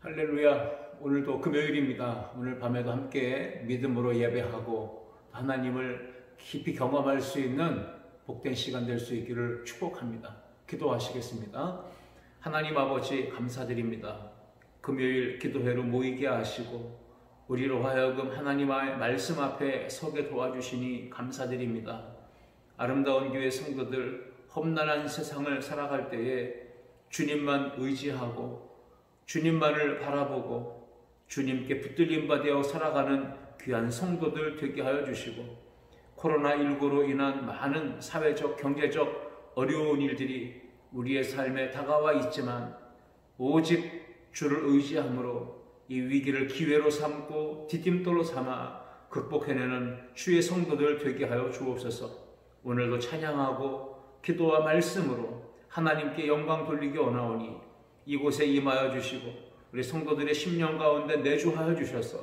할렐루야. 오늘도 금요일입니다. 오늘 밤에도 함께 믿음으로 예배하고 하나님을 깊이 경험할 수 있는 복된 시간 될 수 있기를 축복합니다. 기도하시겠습니다. 하나님 아버지 감사드립니다. 금요일 기도회로 모이게 하시고 우리로 하여금 하나님의 말씀 앞에 서게 도와주시니 감사드립니다. 아름다운 교회 성도들 험난한 세상을 살아갈 때에 주님만 의지하고 주님만을 바라보고 주님께 붙들림 받아 살아가는 귀한 성도들 되게 하여 주시고, 코로나19로 인한 많은 사회적, 경제적 어려운 일들이 우리의 삶에 다가와 있지만 오직 주를 의지함으로 이 위기를 기회로 삼고 디딤돌로 삼아 극복해내는 주의 성도들 되게 하여 주옵소서. 오늘도 찬양하고 기도와 말씀으로 하나님께 영광 돌리기 원하오니 이곳에 임하여 주시고 우리 성도들의 심령 가운데 내주하여 주셔서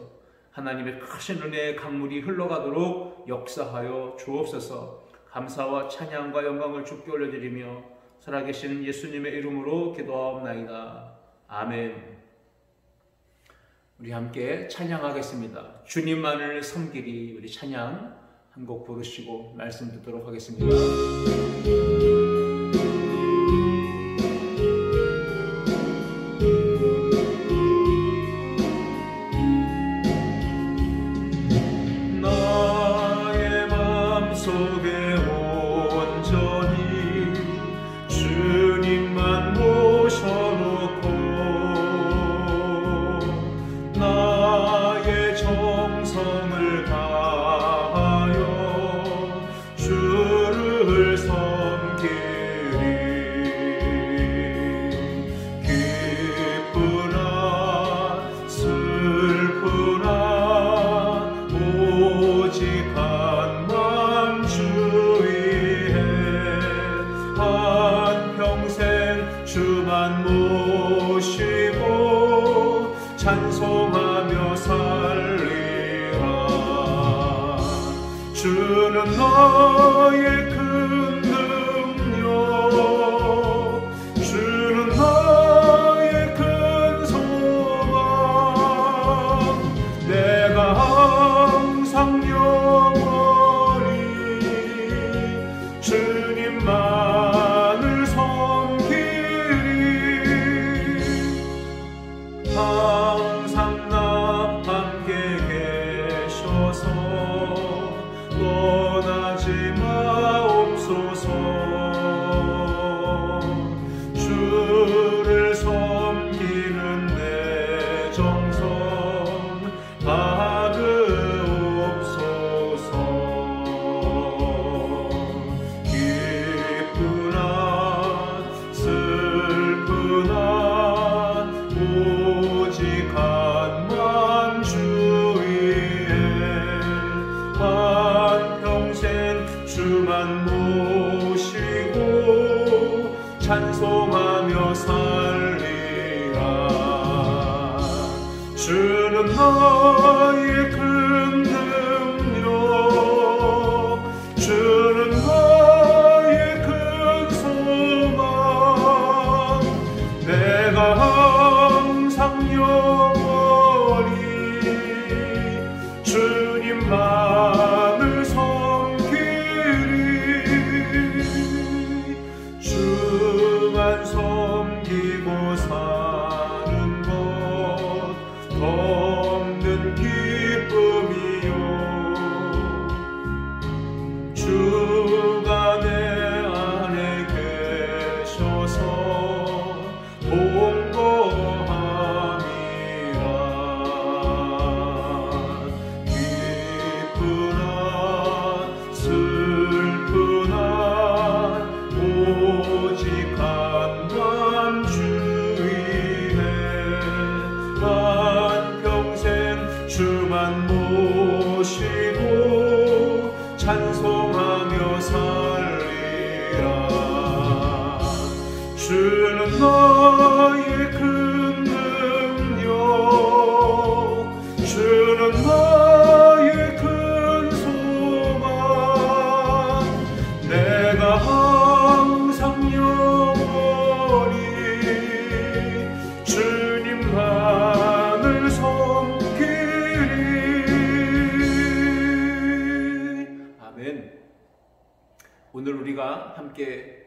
하나님의 크신 은혜의 강물이 흘러가도록 역사하여 주옵소서. 감사와 찬양과 영광을 주께 올려드리며 살아계신 예수님의 이름으로 기도하옵나이다. 아멘. 우리 함께 찬양하겠습니다. 주님만을 섬기리. 우리 찬양 한 곡 부르시고 말씀 듣도록 하겠습니다. 찬송하며 살리라. 주는 나의 큰 능력, 주는 나의 큰 소망. 내가 항상 영원히 주님만을 섬기리. 항상 나 함께 계셔서 떠나지 마옵소서. 주를 섬기는 내 정성 받으옵소서. 기쁘나 슬프나 오직 한만 주위에 한평생 주만 모시고 찬송하며 살리라. 주는 나의 큰 능력, 주는 나의 큰 소망. 내가 항상 영원히 주님만을 섬기리. 주만 섬기고 사는 것 없는 기쁨이요. 주가 내 안에 계셔서 봉헌 함께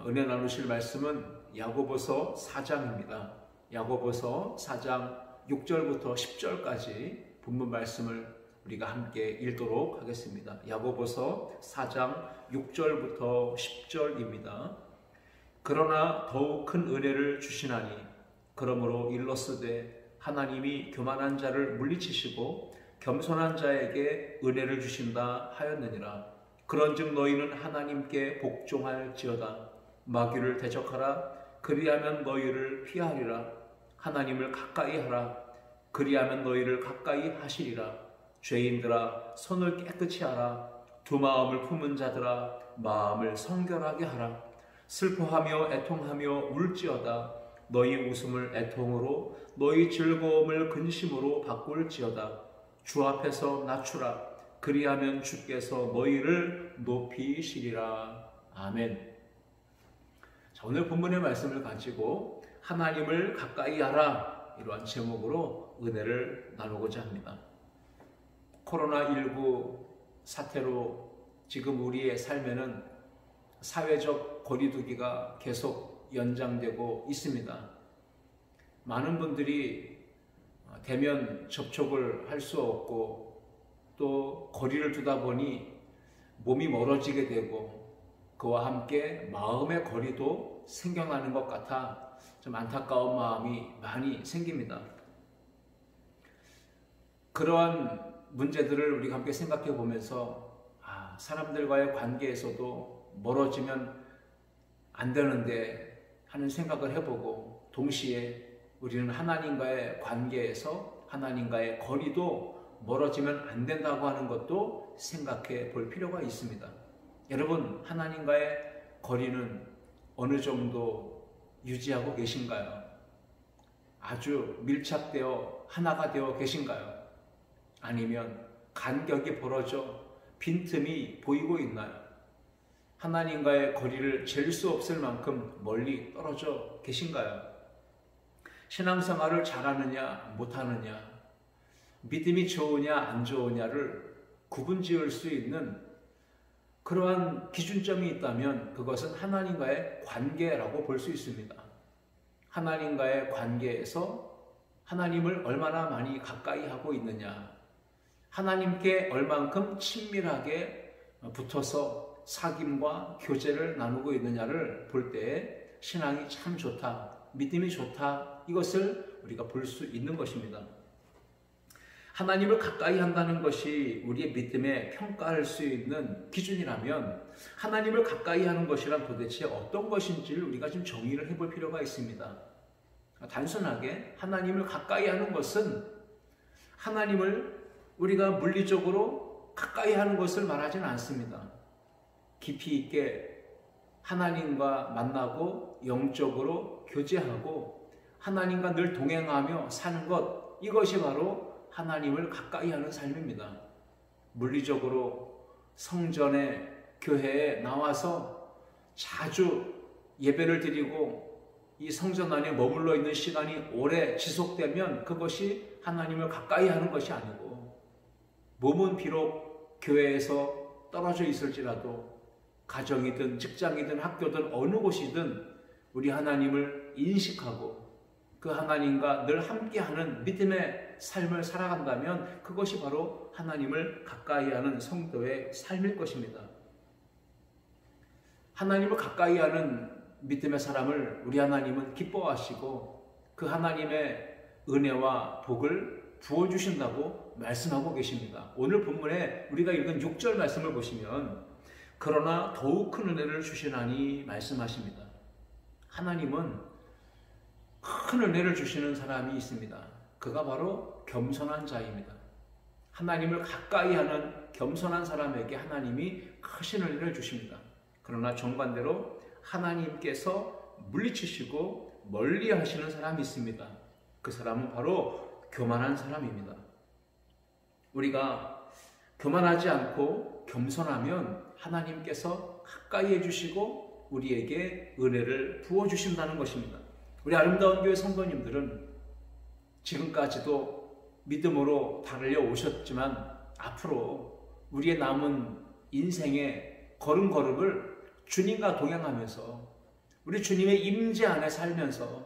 은혜 나누실 말씀은 야고보서 4장입니다. 야고보서 4장 6절부터 10절까지 본문 말씀을 우리가 함께 읽도록 하겠습니다. 야고보서 4장 6절부터 10절입니다. 그러나 더욱 큰 은혜를 주시나니 그러므로 일러스되 하나님이 교만한 자를 물리치시고 겸손한 자에게 은혜를 주신다 하였느니라. 그런즉 너희는 하나님께 복종할지어다. 마귀를 대적하라. 그리하면 너희를 피하리라. 하나님을 가까이 하라. 그리하면 너희를 가까이 하시리라. 죄인들아 손을 깨끗이 하라. 두 마음을 품은 자들아 마음을 성결하게 하라. 슬퍼하며 애통하며 울지어다. 너희 웃음을 애통으로 너희 즐거움을 근심으로 바꿀지어다. 주 앞에서 낮추라. 그리하면 주께서 너희를 높이시리라. 아멘. 자, 오늘 본문의 말씀을 가지고 하나님을 가까이 하라, 이러한 제목으로 은혜를 나누고자 합니다. 코로나19 사태로 지금 우리의 삶에는 사회적 거리두기가 계속 연장되고 있습니다. 많은 분들이 대면 접촉을 할 수 없고 또 거리를 두다 보니 몸이 멀어지게 되고 그와 함께 마음의 거리도 생겨나는 것 같아 좀 안타까운 마음이 많이 생깁니다. 그러한 문제들을 우리가 함께 생각해 보면서 사람들과의 관계에서도 멀어지면 안 되는데 하는 생각을 해보고, 동시에 우리는 하나님과의 관계에서 하나님과의 거리도 멀어지면 안 된다고 하는 것도 생각해 볼 필요가 있습니다. 여러분, 하나님과의 거리는 어느 정도 유지하고 계신가요? 아주 밀착되어 하나가 되어 계신가요? 아니면 간격이 벌어져 빈틈이 보이고 있나요? 하나님과의 거리를 잴 수 없을 만큼 멀리 떨어져 계신가요? 신앙생활을 잘하느냐 못하느냐, 믿음이 좋으냐 안 좋으냐를 구분지을 수 있는 그러한 기준점이 있다면 그것은 하나님과의 관계라고 볼 수 있습니다. 하나님과의 관계에서 하나님을 얼마나 많이 가까이 하고 있느냐, 하나님께 얼만큼 친밀하게 붙어서 사귐과 교제를 나누고 있느냐를 볼 때 신앙이 참 좋다, 믿음이 좋다, 이것을 우리가 볼 수 있는 것입니다. 하나님을 가까이 한다는 것이 우리의 믿음에 평가할 수 있는 기준이라면 하나님을 가까이 하는 것이란 도대체 어떤 것인지를 우리가 좀 정의를 해볼 필요가 있습니다. 단순하게 하나님을 가까이 하는 것은 하나님을 우리가 물리적으로 가까이 하는 것을 말하지는 않습니다. 깊이 있게 하나님과 만나고 영적으로 교제하고 하나님과 늘 동행하며 사는 것, 이것이 바로 하나님을 가까이 하는 삶입니다. 물리적으로 성전에, 교회에 나와서 자주 예배를 드리고 이 성전 안에 머물러 있는 시간이 오래 지속되면 그것이 하나님을 가까이 하는 것이 아니고, 몸은 비록 교회에서 떨어져 있을지라도 가정이든 직장이든 학교든 어느 곳이든 우리 하나님을 인식하고 그 하나님과 늘 함께하는 믿음의 삶을 살아간다면 그것이 바로 하나님을 가까이 하는 성도의 삶일 것입니다. 하나님을 가까이 하는 믿음의 사람을 우리 하나님은 기뻐하시고 그 하나님의 은혜와 복을 부어주신다고 말씀하고 계십니다. 오늘 본문에 우리가 읽은 6절 말씀을 보시면 그러나 더욱 큰 은혜를 주시나니 말씀하십니다. 하나님은 큰 은혜를 주시는 사람이 있습니다. 그가 바로 겸손한 자입니다. 하나님을 가까이 하는 겸손한 사람에게 하나님이 크신 은혜를 주십니다. 그러나 정반대로 하나님께서 물리치시고 멀리 하시는 사람이 있습니다. 그 사람은 바로 교만한 사람입니다. 우리가 교만하지 않고 겸손하면 하나님께서 가까이 해주시고 우리에게 은혜를 부어주신다는 것입니다. 우리 아름다운 교회 성도님들은 지금까지도 믿음으로 달려오셨지만 앞으로 우리의 남은 인생의 걸음걸음을 주님과 동행하면서 우리 주님의 임재 안에 살면서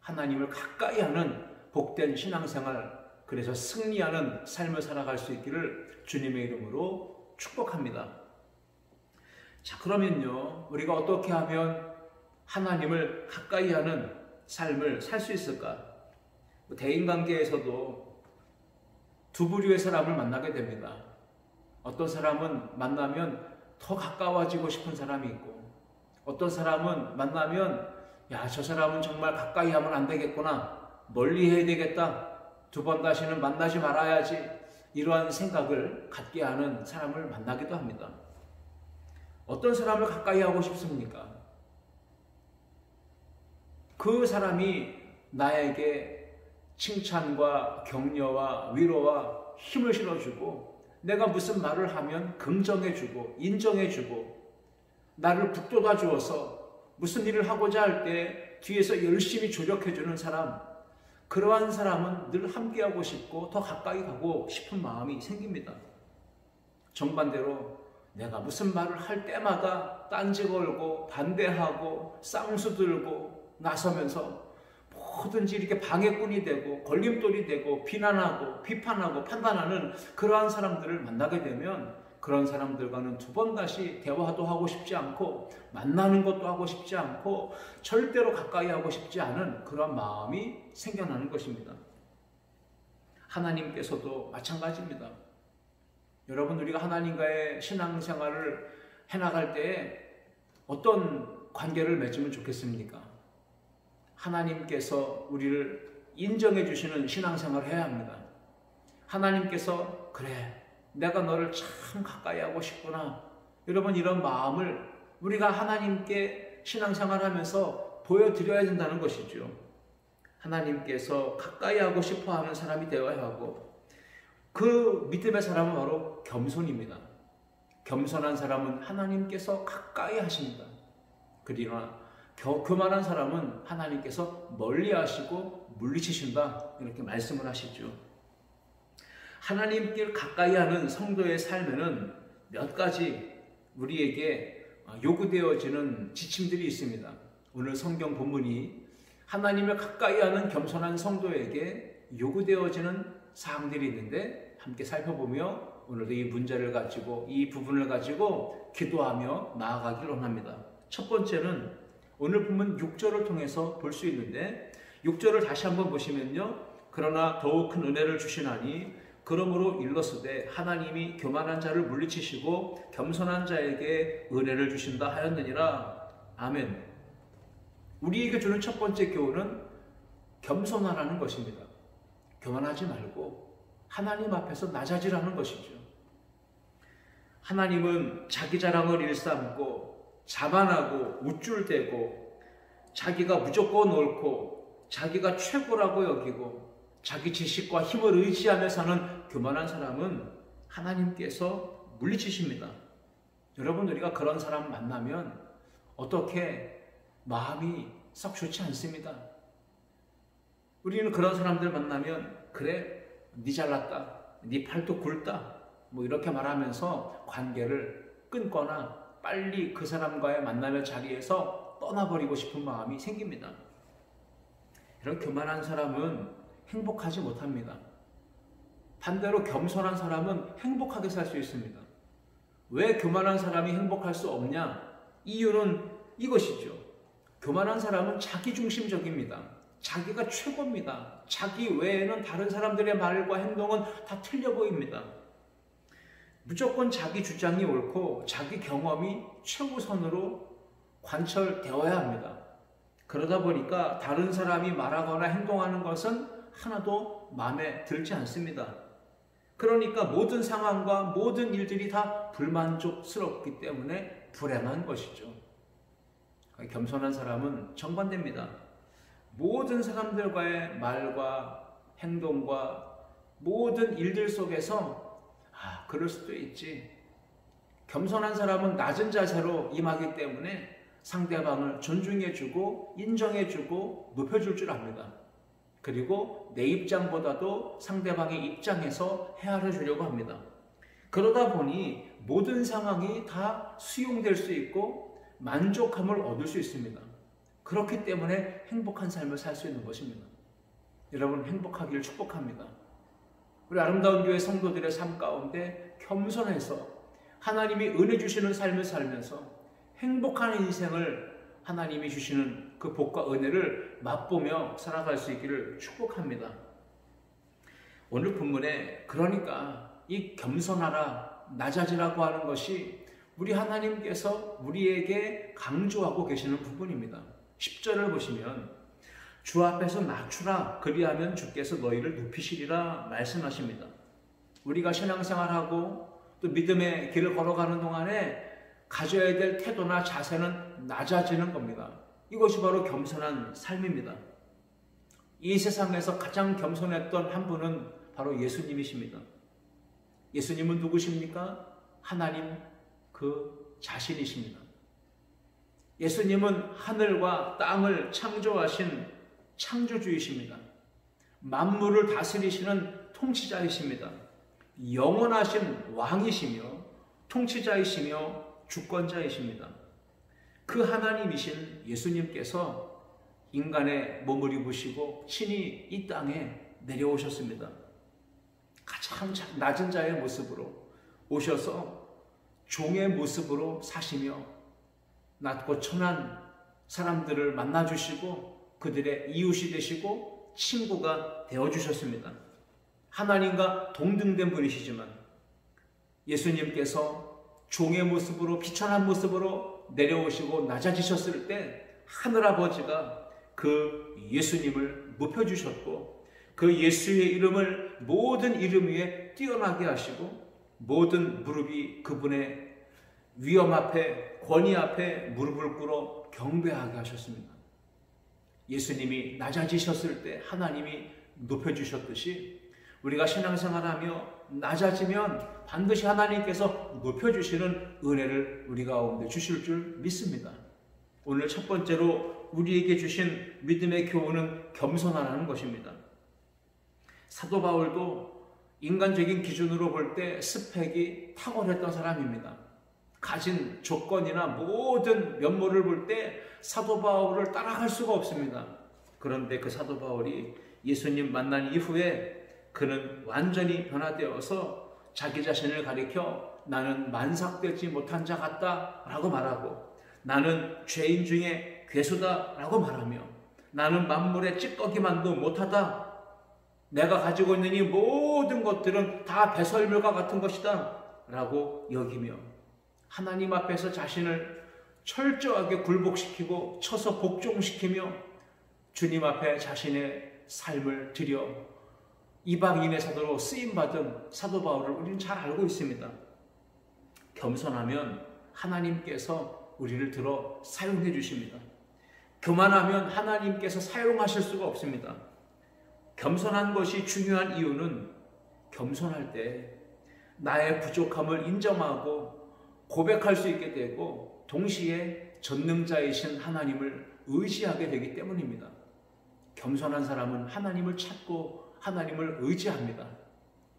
하나님을 가까이 하는 복된 신앙생활, 그래서 승리하는 삶을 살아갈 수 있기를 주님의 이름으로 축복합니다. 자, 그러면요, 우리가 어떻게 하면 하나님을 가까이 하는 삶을 살 수 있을까? 대인관계에서도 두 부류의 사람을 만나게 됩니다. 어떤 사람은 만나면 더 가까워지고 싶은 사람이 있고, 어떤 사람은 만나면 야, 저 사람은 정말 가까이 하면 안 되겠구나, 멀리 해야 되겠다, 두 번 다시는 만나지 말아야지, 이러한 생각을 갖게 하는 사람을 만나기도 합니다. 어떤 사람을 가까이 하고 싶습니까? 그 사람이 나에게 칭찬과 격려와 위로와 힘을 실어주고, 내가 무슨 말을 하면 긍정해주고 인정해주고, 나를 북돋아 주어서 무슨 일을 하고자 할 때 뒤에서 열심히 조력해주는 사람, 그러한 사람은 늘 함께하고 싶고 더 가까이 가고 싶은 마음이 생깁니다. 정반대로 내가 무슨 말을 할 때마다 딴지 걸고 반대하고 쌍수 들고 나서면서 뭐든지 이렇게 방해꾼이 되고 걸림돌이 되고 비난하고 비판하고 판단하는 그러한 사람들을 만나게 되면, 그런 사람들과는 두 번 다시 대화도 하고 싶지 않고 만나는 것도 하고 싶지 않고 절대로 가까이 하고 싶지 않은 그런 마음이 생겨나는 것입니다. 하나님께서도 마찬가지입니다. 여러분, 우리가 하나님과의 신앙생활을 해나갈 때에 어떤 관계를 맺으면 좋겠습니까? 하나님께서 우리를 인정해 주시는 신앙생활을 해야 합니다. 하나님께서 그래, 내가 너를 참 가까이 하고 싶구나, 여러분, 이런 마음을 우리가 하나님께 신앙생활하면서 보여드려야 된다는 것이죠. 하나님께서 가까이 하고 싶어하는 사람이 되어야 하고, 그 믿음의 사람은 바로 겸손입니다. 겸손한 사람은 하나님께서 가까이 하십니다. 그러나 교만한 사람은 하나님께서 멀리 하시고 물리치신다, 이렇게 말씀을 하시죠. 하나님께 가까이 하는 성도의 삶에는 몇 가지 우리에게 요구되어지는 지침들이 있습니다. 오늘 성경 본문이 하나님을 가까이 하는 겸손한 성도에게 요구되어지는 사항들이 있는데, 함께 살펴보며 오늘도 이 문제를 가지고, 이 부분을 가지고 기도하며 나아가기를 원합니다. 첫 번째는 오늘 본문 6절을 통해서 볼 수 있는데, 6절을 다시 한번 보시면요, 그러나 더욱 큰 은혜를 주시나니 그러므로 일렀으되 하나님이 교만한 자를 물리치시고 겸손한 자에게 은혜를 주신다 하였느니라. 아멘. 우리에게 주는 첫 번째 교훈은 겸손하라는 것입니다. 교만하지 말고 하나님 앞에서 낮아지라는 것이죠. 하나님은 자기 자랑을 일삼고 자만하고 우쭐대고 자기가 무조건 옳고 자기가 최고라고 여기고 자기 지식과 힘을 의지하며 사는 교만한 사람은 하나님께서 물리치십니다. 여러분, 우리가 그런 사람 만나면 어떻게 마음이 썩 좋지 않습니다. 우리는 그런 사람들 만나면 그래, 네 잘났다, 네 팔도 굵다, 뭐 이렇게 말하면서 관계를 끊거나 빨리 그 사람과의 만남의 자리에서 떠나버리고 싶은 마음이 생깁니다. 이런 교만한 사람은 행복하지 못합니다. 반대로 겸손한 사람은 행복하게 살 수 있습니다. 왜 교만한 사람이 행복할 수 없냐? 이유는 이것이죠. 교만한 사람은 자기중심적입니다. 자기가 최고입니다. 자기 외에는 다른 사람들의 말과 행동은 다 틀려 보입니다. 무조건 자기 주장이 옳고 자기 경험이 최우선으로 관철되어야 합니다. 그러다 보니까 다른 사람이 말하거나 행동하는 것은 하나도 마음에 들지 않습니다. 그러니까 모든 상황과 모든 일들이 다 불만족스럽기 때문에 불행한 것이죠. 겸손한 사람은 정반대입니다. 모든 사람들과의 말과 행동과 모든 일들 속에서 그럴 수도 있지. 겸손한 사람은 낮은 자세로 임하기 때문에 상대방을 존중해주고 인정해주고 높여줄 줄 압니다. 그리고 내 입장보다도 상대방의 입장에서 헤아려 주려고 합니다. 그러다 보니 모든 상황이 다 수용될 수 있고 만족함을 얻을 수 있습니다. 그렇기 때문에 행복한 삶을 살 수 있는 것입니다. 여러분 행복하기를 축복합니다. 우리 아름다운 교회 성도들의 삶 가운데 겸손해서 하나님이 은혜 주시는 삶을 살면서 행복한 인생을 하나님이 주시는 그 복과 은혜를 맛보며 살아갈 수 있기를 축복합니다. 오늘 본문에 그러니까 이 겸손하라, 낮아지라고 하는 것이 우리 하나님께서 우리에게 강조하고 계시는 부분입니다. 10절을 보시면 주 앞에서 낮추라 그리하면 주께서 너희를 높이시리라 말씀하십니다. 우리가 신앙생활하고 또 믿음의 길을 걸어가는 동안에 가져야 될 태도나 자세는 낮아지는 겁니다. 이것이 바로 겸손한 삶입니다. 이 세상에서 가장 겸손했던 한 분은 바로 예수님이십니다. 예수님은 누구십니까? 하나님 그 자신이십니다. 예수님은 하늘과 땅을 창조하신 창조주이십니다. 만물을 다스리시는 통치자이십니다. 영원하신 왕이시며 통치자이시며 주권자이십니다. 그 하나님이신 예수님께서 인간의 몸을 입으시고 친히 이 땅에 내려오셨습니다. 가장 낮은 자의 모습으로 오셔서 종의 모습으로 사시며 낮고 천한 사람들을 만나주시고 그들의 이웃이 되시고 친구가 되어주셨습니다. 하나님과 동등된 분이시지만 예수님께서 종의 모습으로 비천한 모습으로 내려오시고 낮아지셨을 때 하늘아버지가 그 예수님을 높여주셨고 그 예수의 이름을 모든 이름 위에 뛰어나게 하시고 모든 무릎이 그분의 위엄 앞에 권위 앞에 무릎을 꿇어 경배하게 하셨습니다. 예수님이 낮아지셨을 때 하나님이 높여주셨듯이 우리가 신앙생활하며 낮아지면 반드시 하나님께서 높여주시는 은혜를 우리 가운데 주실 줄 믿습니다. 오늘 첫 번째로 우리에게 주신 믿음의 교훈은 겸손하라는 것입니다. 사도 바울도 인간적인 기준으로 볼 때 스펙이 탁월했던 사람입니다. 가진 조건이나 모든 면모를 볼 때 사도 바울을 따라갈 수가 없습니다. 그런데 그 사도 바울이 예수님 만난 이후에 그는 완전히 변화되어서 자기 자신을 가리켜 나는 만삭되지 못한 자 같다 라고 말하고 나는 죄인 중에 괴수다 라고 말하며 나는 만물의 찌꺼기만도 못하다. 내가 가지고 있는 이 모든 것들은 다 배설물과 같은 것이다 라고 여기며 하나님 앞에서 자신을 철저하게 굴복시키고 쳐서 복종시키며 주님 앞에 자신의 삶을 드려 이방인의 사도로 쓰임받은 사도 바울을 우리는 잘 알고 있습니다. 겸손하면 하나님께서 우리를 들어 사용해 주십니다. 교만하면 하나님께서 사용하실 수가 없습니다. 겸손한 것이 중요한 이유는 겸손할 때 나의 부족함을 인정하고 고백할 수 있게 되고 동시에 전능자이신 하나님을 의지하게 되기 때문입니다. 겸손한 사람은 하나님을 찾고 하나님을 의지합니다.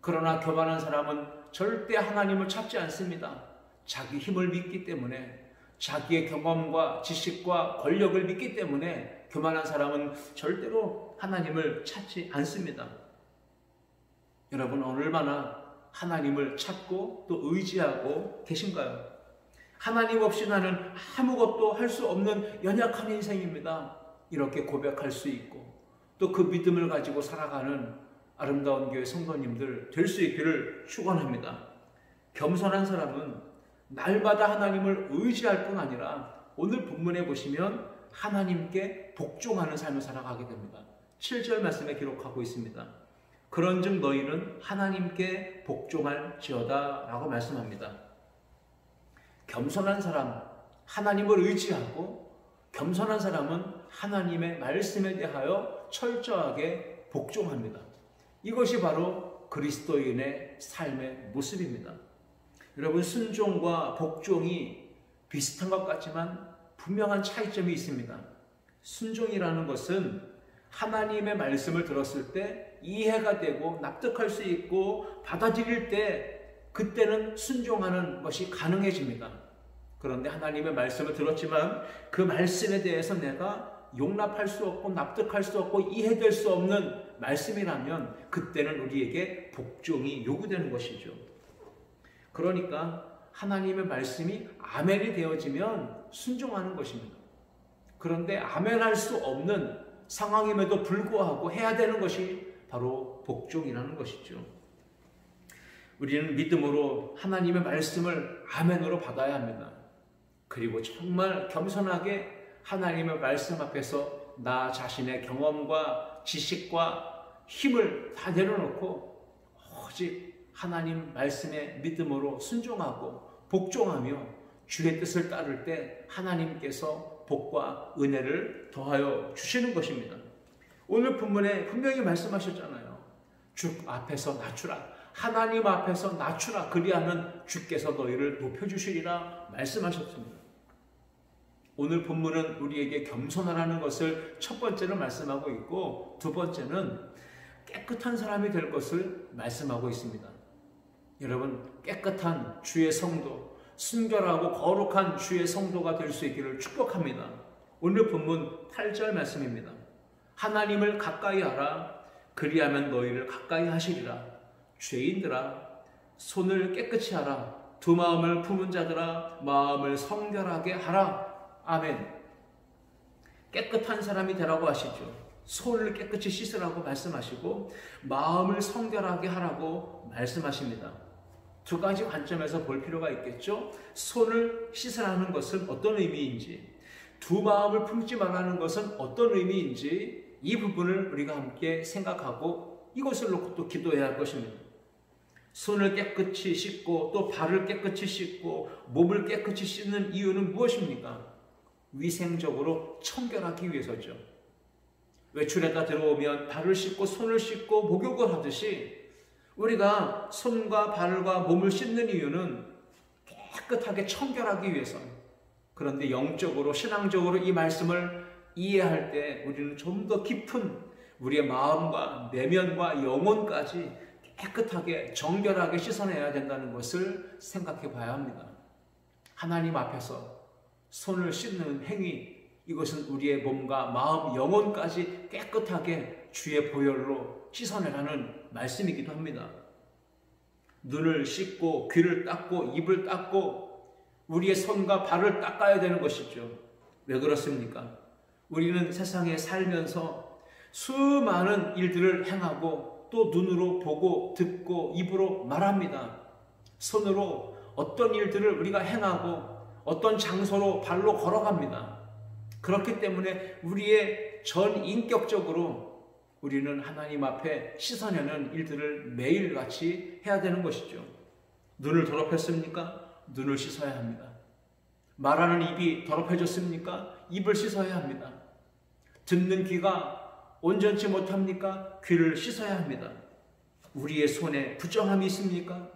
그러나 교만한 사람은 절대 하나님을 찾지 않습니다. 자기 힘을 믿기 때문에 자기의 경험과 지식과 권력을 믿기 때문에 교만한 사람은 절대로 하나님을 찾지 않습니다. 여러분 얼마나 하나님을 찾고 또 의지하고 계신가요? 하나님 없이 나는 아무것도 할 수 없는 연약한 인생입니다. 이렇게 고백할 수 있고 또 그 믿음을 가지고 살아가는 아름다운 교회 성도님들 될 수 있기를 축원합니다. 겸손한 사람은 날마다 하나님을 의지할 뿐 아니라 오늘 본문에 보시면 하나님께 복종하는 삶을 살아가게 됩니다. 7절 말씀에 기록하고 있습니다. 그런즉 너희는 하나님께 복종할지어다 라고 말씀합니다. 겸손한 사람, 하나님을 의지하고 겸손한 사람은 하나님의 말씀에 대하여 철저하게 복종합니다. 이것이 바로 그리스도인의 삶의 모습입니다. 여러분 순종과 복종이 비슷한 것 같지만 분명한 차이점이 있습니다. 순종이라는 것은 하나님의 말씀을 들었을 때 이해가 되고 납득할 수 있고 받아들일 때 그때는 순종하는 것이 가능해집니다. 그런데 하나님의 말씀을 들었지만 그 말씀에 대해서 내가 용납할 수 없고 납득할 수 없고 이해될 수 없는 말씀이라면 그때는 우리에게 복종이 요구되는 것이죠. 그러니까 하나님의 말씀이 아멘이 되어지면 순종하는 것입니다. 그런데 아멘할 수 없는 상황임에도 불구하고 해야 되는 것이 바로 복종이라는 것이죠. 우리는 믿음으로 하나님의 말씀을 아멘으로 받아야 합니다. 그리고 정말 겸손하게 하나님의 말씀 앞에서 나 자신의 경험과 지식과 힘을 다 내려놓고 오직 하나님 말씀에 믿음으로 순종하고 복종하며 주의 뜻을 따를 때 하나님께서 복과 은혜를 더하여 주시는 것입니다. 오늘 본문에 분명히 말씀하셨잖아요. 주 앞에서 낮추라. 하나님 앞에서 낮추라. 그리하면 주께서 너희를 높여주시리라 말씀하셨습니다. 오늘 본문은 우리에게 겸손하라는 것을 첫 번째로 말씀하고 있고 두 번째는 깨끗한 사람이 될 것을 말씀하고 있습니다. 여러분, 깨끗한 주의 성도, 순결하고 거룩한 주의 성도가 될 수 있기를 축복합니다. 오늘 본문 8절 말씀입니다. 하나님을 가까이 하라. 그리하면 너희를 가까이 하시리라. 죄인들아, 손을 깨끗이 하라. 두 마음을 품은 자들아, 마음을 성결하게 하라. 아멘. 깨끗한 사람이 되라고 하시죠. 손을 깨끗이 씻으라고 말씀하시고 마음을 성결하게 하라고 말씀하십니다. 두 가지 관점에서 볼 필요가 있겠죠. 손을 씻으라는 것은 어떤 의미인지, 두 마음을 품지 말라는 것은 어떤 의미인지 이 부분을 우리가 함께 생각하고 이것을 놓고 또 기도해야 할 것입니다. 손을 깨끗이 씻고 또 발을 깨끗이 씻고 몸을 깨끗이 씻는 이유는 무엇입니까? 위생적으로 청결하기 위해서죠. 외출에다 들어오면 발을 씻고 손을 씻고 목욕을 하듯이 우리가 손과 발과 몸을 씻는 이유는 깨끗하게 청결하기 위해서. 그런데 영적으로 신앙적으로 이 말씀을 이해할 때 우리는 좀 더 깊은 우리의 마음과 내면과 영혼까지 깨끗하게 정결하게 씻어내야 된다는 것을 생각해 봐야 합니다. 하나님 앞에서 손을 씻는 행위, 이것은 우리의 몸과 마음, 영혼까지 깨끗하게 주의 보혈로 씻어내라는 말씀이기도 합니다. 눈을 씻고 귀를 닦고 입을 닦고 우리의 손과 발을 닦아야 되는 것이죠. 왜 그렇습니까? 우리는 세상에 살면서 수많은 일들을 행하고 또 눈으로 보고 듣고 입으로 말합니다. 손으로 어떤 일들을 우리가 행하고 어떤 장소로 발로 걸어갑니다. 그렇기 때문에 우리의 전 인격적으로 우리는 하나님 앞에 씻어내는 일들을 매일같이 해야 되는 것이죠. 눈을 더럽혔습니까? 눈을 씻어야 합니다. 말하는 입이 더럽혀졌습니까? 입을 씻어야 합니다. 듣는 귀가 온전치 못합니까? 귀를 씻어야 합니다. 우리의 손에 부정함이 있습니까?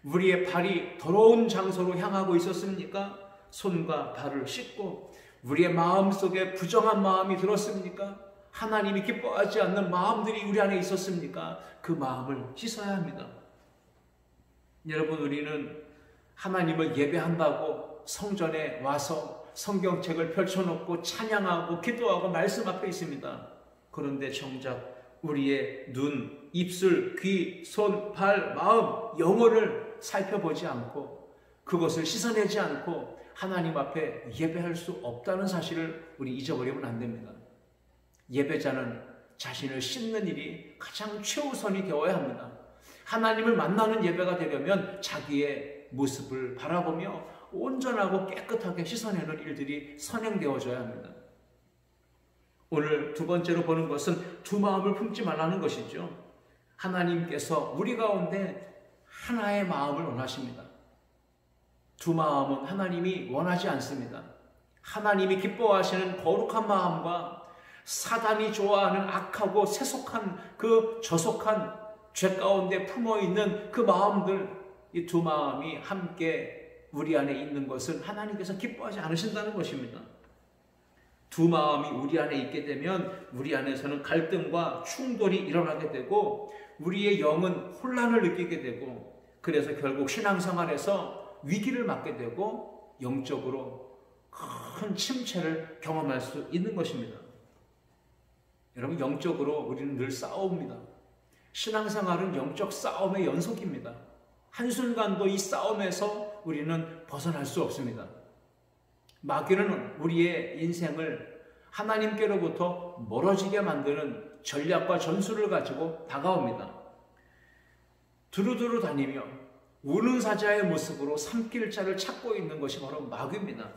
우리의 발이 더러운 장소로 향하고 있었습니까? 손과 발을 씻고 우리의 마음속에 부정한 마음이 들었습니까? 하나님이 기뻐하지 않는 마음들이 우리 안에 있었습니까? 그 마음을 씻어야 합니다. 여러분, 우리는 하나님을 예배한다고 성전에 와서 성경책을 펼쳐놓고 찬양하고 기도하고 말씀 앞에 있습니다. 그런데 정작 우리의 눈, 입술, 귀, 손, 발, 마음, 영혼을 살펴보지 않고 그것을 씻어내지 않고 하나님 앞에 예배할 수 없다는 사실을 우리 잊어버리면 안 됩니다. 예배자는 자신을 씻는 일이 가장 최우선이 되어야 합니다. 하나님을 만나는 예배가 되려면 자기의 모습을 바라보며 온전하고 깨끗하게 씻어내는 일들이 선행되어져야 합니다. 오늘 두 번째로 보는 것은 두 마음을 품지 말라는 것이죠. 하나님께서 우리 가운데 하나의 마음을 원하십니다. 두 마음은 하나님이 원하지 않습니다. 하나님이 기뻐하시는 거룩한 마음과 사단이 좋아하는 악하고 세속한 그 저속한 죄 가운데 품어있는 그 마음들, 이 두 마음이 함께 우리 안에 있는 것은 하나님께서 기뻐하지 않으신다는 것입니다. 두 마음이 우리 안에 있게 되면 우리 안에서는 갈등과 충돌이 일어나게 되고 우리의 영은 혼란을 느끼게 되고 그래서 결국 신앙생활에서 위기를 맞게 되고 영적으로 큰 침체를 경험할 수 있는 것입니다. 여러분, 영적으로 우리는 늘 싸웁니다. 신앙생활은 영적 싸움의 연속입니다. 한순간도 이 싸움에서 우리는 벗어날 수 없습니다. 마귀는 우리의 인생을 하나님께로부터 멀어지게 만드는 전략과 전술을 가지고 다가옵니다. 두루두루 다니며 우는 사자의 모습으로 삼킬자를 찾고 있는 것이 바로 마귀입니다.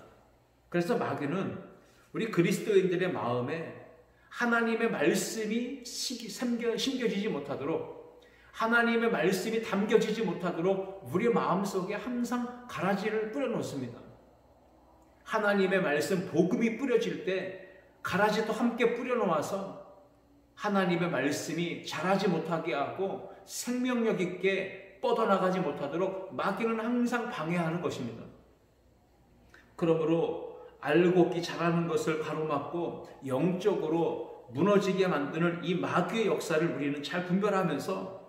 그래서 마귀는 우리 그리스도인들의 마음에 하나님의 말씀이 심겨지지 못하도록, 하나님의 말씀이 담겨지지 못하도록 우리 마음속에 항상 가라지를 뿌려놓습니다. 하나님의 말씀, 복음이 뿌려질 때 가라지도 함께 뿌려놓아서 하나님의 말씀이 자라지 못하게 하고 생명력 있게 뻗어나가지 못하도록 마귀는 항상 방해하는 것입니다. 그러므로 알곡이 자라는 것을 가로막고 영적으로 무너지게 만드는 이 마귀의 역사를 우리는 잘 분별하면서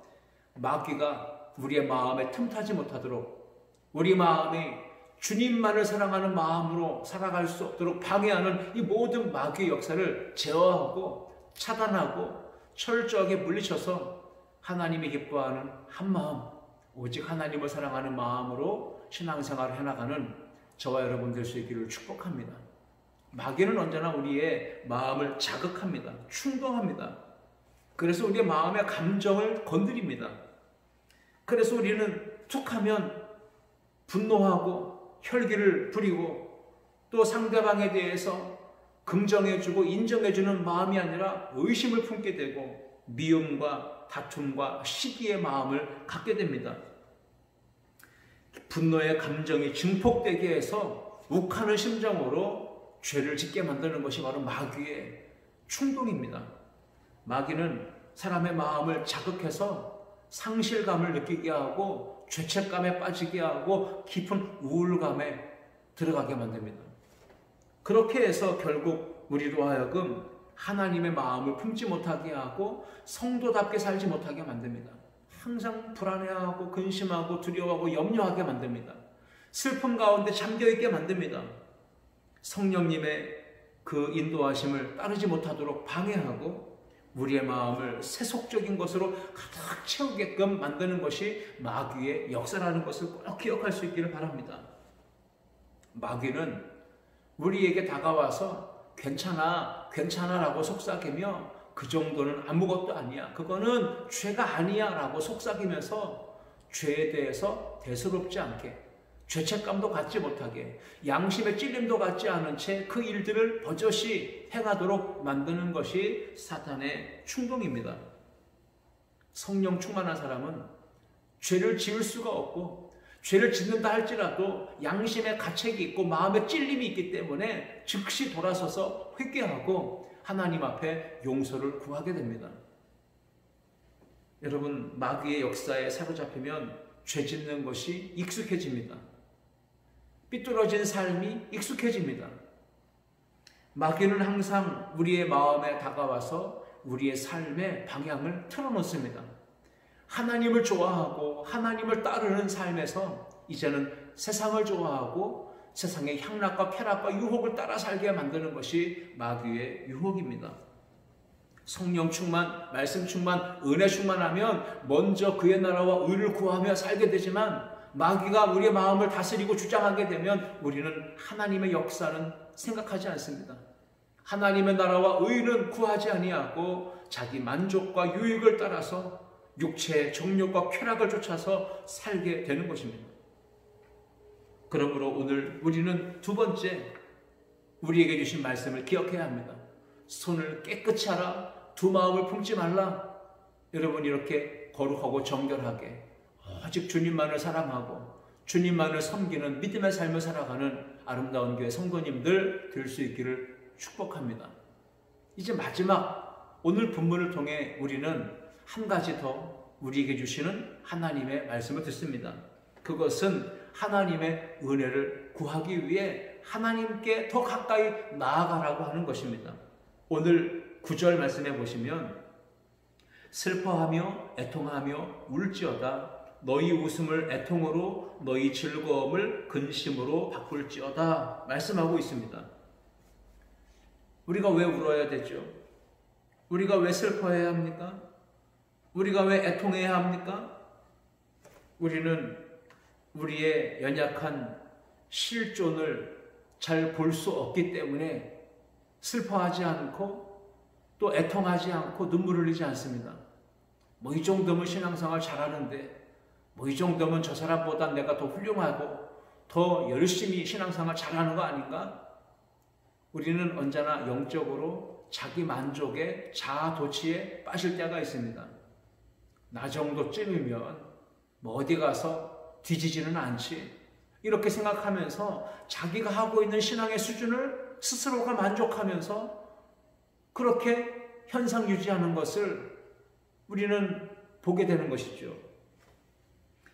마귀가 우리의 마음에 틈타지 못하도록, 우리 마음이 주님만을 사랑하는 마음으로 살아갈 수 없도록 방해하는 이 모든 마귀의 역사를 제어하고 차단하고 철저하게 물리쳐서 하나님이 기뻐하는 한 마음, 오직 하나님을 사랑하는 마음으로 신앙생활을 해나가는 저와 여러분 될 수 있기를 축복합니다. 마귀는 언제나 우리의 마음을 자극합니다. 충동합니다. 그래서 우리의 마음의 감정을 건드립니다. 그래서 우리는 툭하면 분노하고 혈기를 부리고 또 상대방에 대해서 긍정해주고 인정해주는 마음이 아니라 의심을 품게 되고 미움과 다툼과 시기의 마음을 갖게 됩니다. 분노의 감정이 증폭되게 해서 욱하는 심정으로 죄를 짓게 만드는 것이 바로 마귀의 충동입니다. 마귀는 사람의 마음을 자극해서 상실감을 느끼게 하고 죄책감에 빠지게 하고 깊은 우울감에 들어가게 만듭니다. 그렇게 해서 결국 우리로 하여금 하나님의 마음을 품지 못하게 하고 성도답게 살지 못하게 만듭니다. 항상 불안해하고 근심하고 두려워하고 염려하게 만듭니다. 슬픔 가운데 잠겨있게 만듭니다. 성령님의 그 인도하심을 따르지 못하도록 방해하고 우리의 마음을 세속적인 것으로 가득 채우게끔 만드는 것이 마귀의 역사라는 것을 꼭 기억할 수 있기를 바랍니다. 마귀는 우리에게 다가와서 괜찮아, 괜찮아라고 속삭이며 그 정도는 아무것도 아니야, 그거는 죄가 아니야 라고 속삭이면서 죄에 대해서 대수롭지 않게, 죄책감도 갖지 못하게, 양심의 찔림도 갖지 않은 채 그 일들을 버젓이 행하도록 만드는 것이 사탄의 충동입니다. 성령 충만한 사람은 죄를 지을 수가 없고 죄를 짓는다 할지라도 양심의 가책이 있고 마음의 찔림이 있기 때문에 즉시 돌아서서 회개하고 하나님 앞에 용서를 구하게 됩니다. 여러분, 마귀의 역사에 사로잡히면 죄 짓는 것이 익숙해집니다. 삐뚤어진 삶이 익숙해집니다. 마귀는 항상 우리의 마음에 다가와서 우리의 삶의 방향을 틀어놓습니다. 하나님을 좋아하고 하나님을 따르는 삶에서 이제는 세상을 좋아하고 세상의 향락과 쾌락과 유혹을 따라 살게 만드는 것이 마귀의 유혹입니다. 성령 충만, 말씀 충만, 은혜 충만하면 먼저 그의 나라와 의를 구하며 살게 되지만 마귀가 우리의 마음을 다스리고 주장하게 되면 우리는 하나님의 역사는 생각하지 않습니다. 하나님의 나라와 의는 구하지 아니하고 자기 만족과 유익을 따라서 육체의 정욕과 쾌락을 쫓아서 살게 되는 것입니다. 그러므로 오늘 우리는 두 번째, 우리에게 주신 말씀을 기억해야 합니다. 손을 깨끗이 하라, 두 마음을 품지 말라. 여러분, 이렇게 거룩하고 정결하게 오직 주님만을 사랑하고 주님만을 섬기는 믿음의 삶을 살아가는 아름다운 교회 성도님들 될 수 있기를 축복합니다. 이제 마지막 오늘 본문을 통해 우리는 한 가지 더 우리에게 주시는 하나님의 말씀을 듣습니다. 그것은 하나님의 은혜를 구하기 위해 하나님께 더 가까이 나아가라고 하는 것입니다. 오늘 9절 말씀해 보시면 슬퍼하며 애통하며 울지어다 너희 웃음을 애통으로 너희 즐거움을 근심으로 바꿀지어다 말씀하고 있습니다. 우리가 왜 울어야 되죠? 우리가 왜 슬퍼해야 합니까? 우리가 왜 애통해야 합니까? 우리는 우리의 연약한 실존을 잘 볼 수 없기 때문에 슬퍼하지 않고 또 애통하지 않고 눈물을 흘리지 않습니다. 뭐 이 정도면 신앙생활 잘하는데, 뭐 이 정도면 저 사람보다 내가 더 훌륭하고 더 열심히 신앙생활 잘하는 거 아닌가? 우리는 언제나 영적으로 자기 만족에 자아 도취에 빠질 때가 있습니다. 나 정도쯤이면 뭐 어디 가서 뒤지지는 않지, 이렇게 생각하면서 자기가 하고 있는 신앙의 수준을 스스로가 만족하면서 그렇게 현상 유지하는 것을 우리는 보게 되는 것이죠.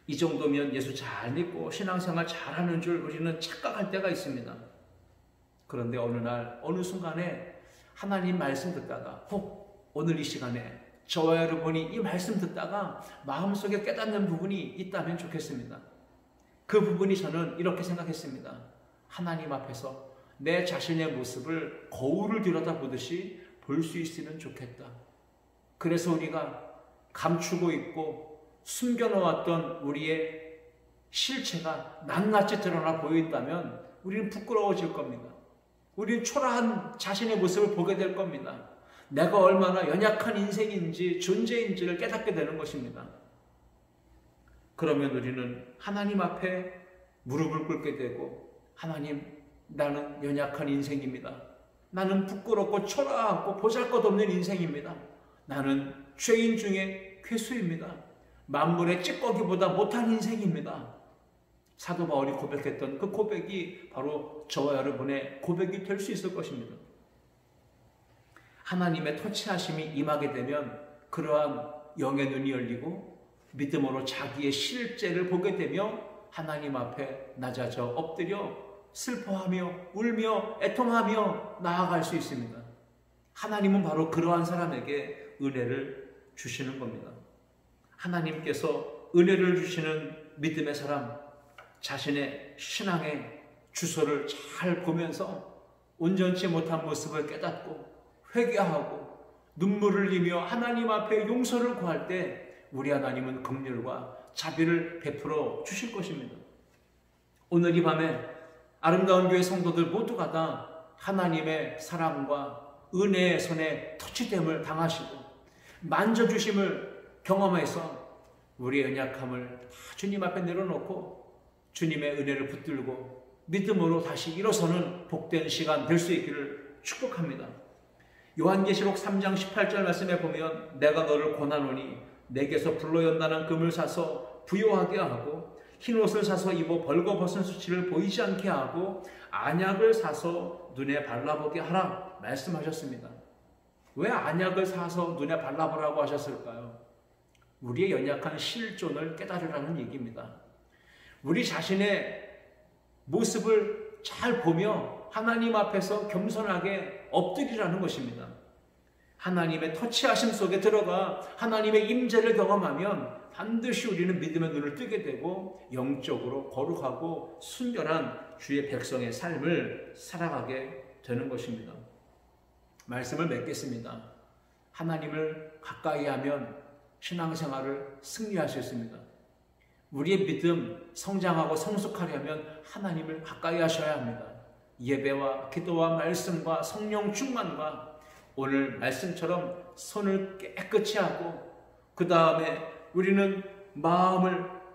이 정도면 예수 잘 믿고 신앙생활 잘하는 줄 우리는 착각할 때가 있습니다. 그런데 어느 날 어느 순간에 하나님 말씀 듣다가 혹 오늘 이 시간에 저와 여러분이 이 말씀 듣다가 마음속에 깨닫는 부분이 있다면 좋겠습니다. 그 부분이 저는 이렇게 생각했습니다. 하나님 앞에서 내 자신의 모습을 거울을 들여다보듯이 볼 수 있으면 좋겠다. 그래서 우리가 감추고 있고 숨겨놓았던 우리의 실체가 낱낱이 드러나 보인다면 우리는 부끄러워질 겁니다. 우리는 초라한 자신의 모습을 보게 될 겁니다. 내가 얼마나 연약한 인생인지 존재인지를 깨닫게 되는 것입니다. 그러면 우리는 하나님 앞에 무릎을 꿇게 되고, 하나님, 나는 연약한 인생입니다. 나는 부끄럽고 초라하고 보잘것없는 인생입니다. 나는 죄인 중에 괴수입니다. 만물의 찌꺼기보다 못한 인생입니다. 사도 바울이 고백했던 그 고백이 바로 저와 여러분의 고백이 될 수 있을 것입니다. 하나님의 터치하심이 임하게 되면 그러한 영의 눈이 열리고 믿음으로 자기의 실제를 보게 되며 하나님 앞에 낮아져 엎드려 슬퍼하며 울며 애통하며 나아갈 수 있습니다. 하나님은 바로 그러한 사람에게 은혜를 주시는 겁니다. 하나님께서 은혜를 주시는 믿음의 사람, 자신의 신앙의 주소를 잘 보면서 온전치 못한 모습을 깨닫고 회개하고 눈물을 흘리며 하나님 앞에 용서를 구할 때 우리 하나님은 긍휼과 자비를 베풀어 주실 것입니다. 오늘 이 밤에 아름다운 교회 성도들 모두가 다 하나님의 사랑과 은혜의 손에 터치됨을 당하시고 만져주심을 경험해서 우리의 연약함을 주님 앞에 내려놓고 주님의 은혜를 붙들고 믿음으로 다시 일어서는 복된 시간 될 수 있기를 축복합니다. 요한계시록 3장 18절 말씀에 보면 내가 너를 권하노니 내게서 불로 연단한 금을 사서 부요하게 하고 흰옷을 사서 입어 벌거벗은 수치를 보이지 않게 하고 안약을 사서 눈에 발라보게 하라 말씀하셨습니다. 왜 안약을 사서 눈에 발라보라고 하셨을까요? 우리의 연약한 실존을 깨달으라는 얘기입니다. 우리 자신의 모습을 잘 보며 하나님 앞에서 겸손하게 엎드리라는 것입니다. 하나님의 터치하심 속에 들어가 하나님의 임재를 경험하면 반드시 우리는 믿음의 눈을 뜨게 되고 영적으로 거룩하고 순결한 주의 백성의 삶을 살아가게 되는 것입니다. 말씀을 맺겠습니다. 하나님을 가까이 하면 신앙생활을 승리할 수 있습니다. 우리의 믿음 성장하고 성숙하려면 하나님을 가까이 하셔야 합니다. 예배와 기도와 말씀과 성령 충만과 오늘 말씀처럼 손을 깨끗이 하고 그 다음에 우리는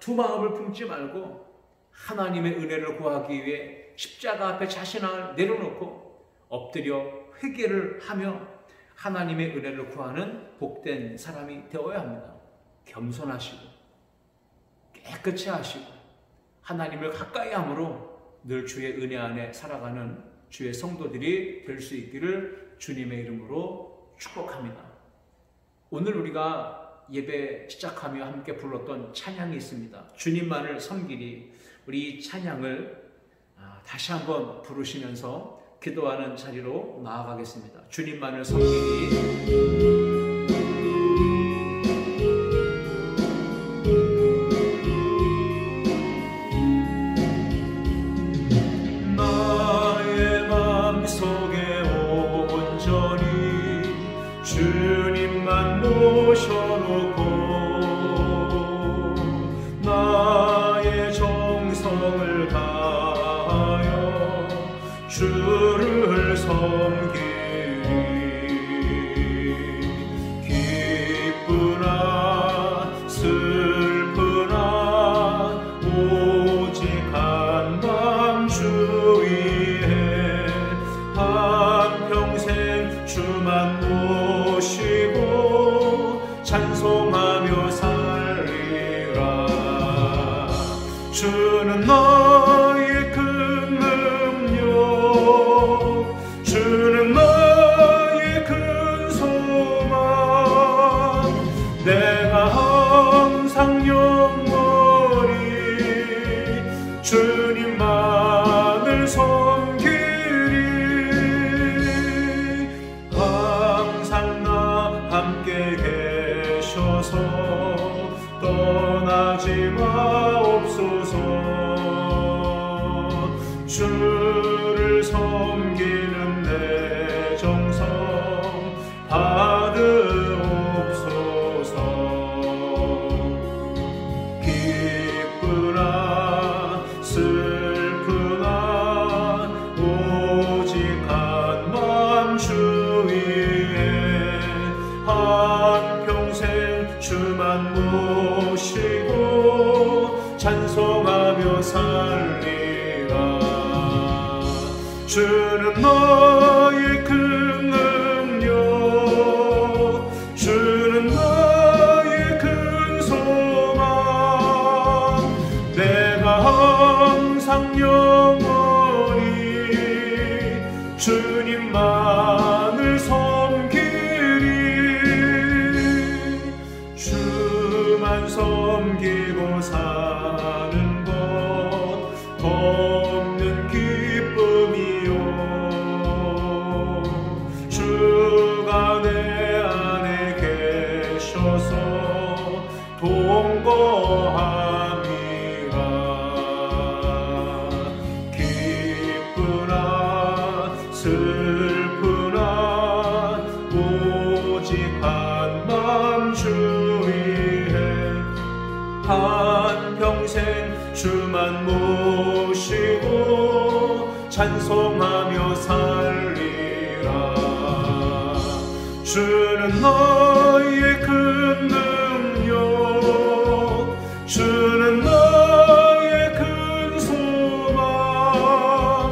두 마음을 품지 말고 하나님의 은혜를 구하기 위해 십자가 앞에 자신을 내려놓고 엎드려 회개를 하며 하나님의 은혜를 구하는 복된 사람이 되어야 합니다. 겸손하시고 깨끗이 하시고 하나님을 가까이 함으로 늘 주의 은혜 안에 살아가는 주의 성도들이 될 수 있기를 주님의 이름으로 축복합니다. 오늘 우리가 예배 시작하며 함께 불렀던 찬양이 있습니다. 주님만을 섬기리. 우리 이 찬양을 다시 한번 부르시면서 기도하는 자리로 나아가겠습니다. 주님만을 섬기리. 모셔놓고 나의 정성을 다하여 주를 섬기리. 기쁘나 슬프나 오직 한밤 주 위에 한평생 주만 모시고 찬송하며 살리라. 주는 너의 큰 능력, 주는 너의 큰 소망, 내가 항상 영원히 주님만을 섬기리. 항상 나 함께 계셔서 떠나지 마옵소서. 주를 섬기는 내 정성 받으옵소서. 기쁘나 슬프나 오직 한밤 주 위에 한평생 주만 모시고 찬송하며 살리라. 주는 너의 큰 능력, 주는 너의 큰 소망, 내가 항상 영원히 주님만을 섬기리. 주만 섬기고 사는 것 없는 기쁨이요. 주가 내 안에 계셔서 동거함이라. 기쁘나 슬프나 오직 한밤 주 위에 한평생 주만 모시고 찬송하며 살리라. 주는 너의 큰 능력, 주는 너의 큰 소망,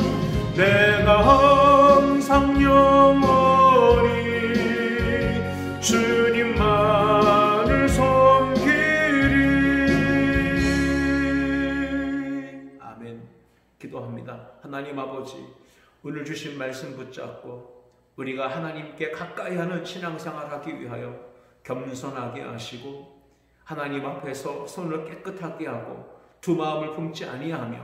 내가 항상 영원히 주님만을 섬기리. 아멘. 기도합니다. 하나님 아버지, 오늘 주신 말씀 붙잡고 우리가 하나님께 가까이 하는 신앙생활 하기 위하여 겸손하게 하시고 하나님 앞에서 손을 깨끗하게 하고 두 마음을 품지 아니하며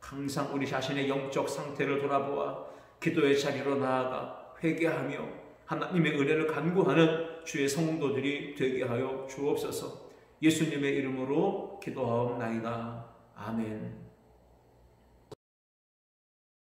항상 우리 자신의 영적 상태를 돌아보아 기도의 자리로 나아가 회개하며 하나님의 은혜를 간구하는 주의 성도들이 되게 하여 주옵소서. 예수님의 이름으로 기도하옵나이다. 아멘.